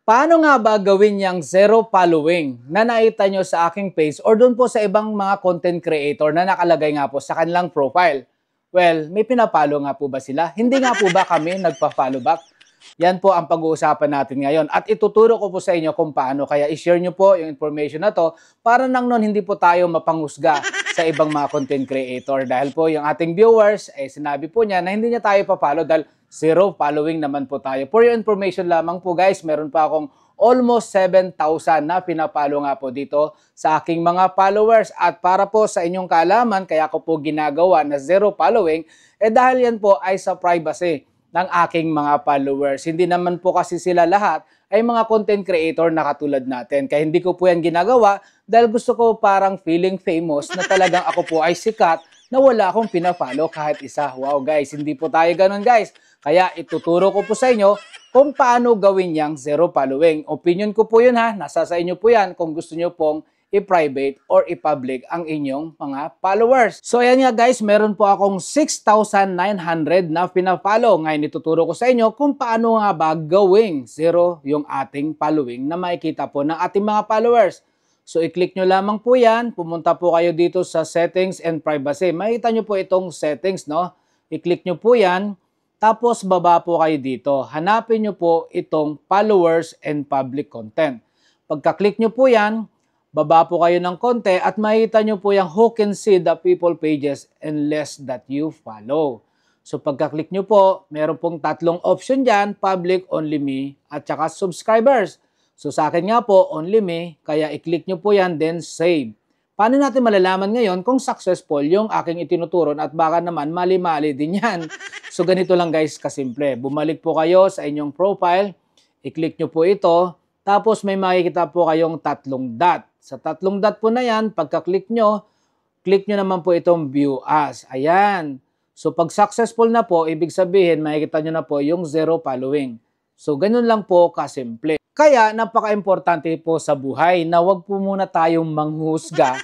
Paano nga ba gawin yung zero following na nakita nyo sa aking page or doon po sa ibang mga content creator na nakalagay nga po sa kanilang profile? Well, may pinapalo nga po ba sila? Hindi nga po ba kami nagpa-follow back? Yan po ang pag-uusapan natin ngayon. At ituturo ko po sa inyo kung paano. Kaya i-share nyo po yung information na to para nang nun hindi po tayo mapanghusga sa ibang mga content creator. Dahil po yung ating viewers, sinabi po niya na hindi niya tayo pa-follow dahil zero following naman po tayo. For your information lamang po guys, meron pa akong almost 7,000 na pinapalo nga po dito sa aking mga followers. At para po sa inyong kaalaman, kaya ko po ginagawa na zero following, dahil yan po ay sa privacy ng aking mga followers. Hindi naman po kasi sila lahat ay mga content creator na katulad natin. Kaya hindi ko po yan ginagawa dahil gusto ko parang feeling famous na talagang ako po ay sikat na wala akong pina-follow kahit isa. Wow guys, hindi po tayo ganun guys. Kaya ituturo ko po sa inyo kung paano gawin yang zero following. Opinion ko po yun ha, nasa sa inyo po yan kung gusto nyo pong i-private or i-public ang inyong mga followers. So ayan nga guys, meron po akong 6,900 na pina-follow. Ngayon ituturo ko sa inyo kung paano nga ba gawing zero yung ating following na makikita po ng ating mga followers. So i-click nyo lamang po yan, pumunta po kayo dito sa settings and privacy. Makita nyo po itong settings, no? I-click nyo po yan. Tapos baba po kayo dito. Hanapin nyo po itong followers and public content. Pagka-click nyo po yan, baba po kayo ng konti at makita nyo po yung who can see the people pages and less that you follow. So pagka-click nyo po, meron pong tatlong option dyan, public, only me, at saka subscribers. So sa akin nga po, only me, kaya i-click nyo po yan, then save. Paano natin malalaman ngayon kung successful yung aking itinuturon at baka naman mali-mali din yan? So ganito lang guys kasimple. Bumalik po kayo sa inyong profile, i-click nyo po ito, tapos may makikita po kayong tatlong dot. Sa tatlong dot po na yan, pagka-click nyo, click nyo naman po itong view as. Ayan. So pag successful na po, ibig sabihin makikita nyo na po yung zero following. So ganun lang po kasimple. Kaya napaka-importante po sa buhay na wag po muna tayong manghusga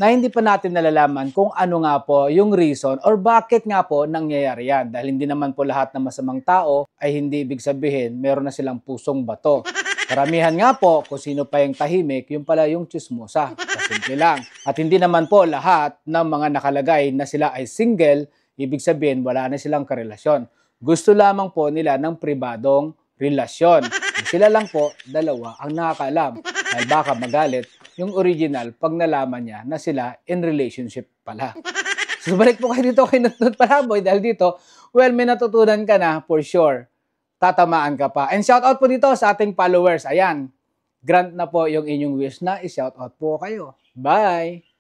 na hindi pa natin nalalaman kung ano nga po yung reason or bakit nga po nangyayari yan. Dahil hindi naman po lahat ng masamang tao ay hindi ibig sabihin meron na silang pusong bato. Karamihan nga po kung sino pa yung tahimik, yung pala yung chismosa. Kasimple lang. At hindi naman po lahat ng mga nakalagay na sila ay single, ibig sabihin wala na silang karelasyon. Gusto lamang po nila ng pribadong relasyon. Sila lang po, dalawa, ang nakakaalam. Dahil baka magalit yung original pag nalaman niya na sila in relationship pala. So balik po kayo dito kay Nutnut Palaboy dahil dito, well, may natutunan ka na for sure. Tatamaan ka pa. And shoutout po dito sa ating followers. Ayan, grant na po yung inyong wish na i-shoutout po kayo. Bye!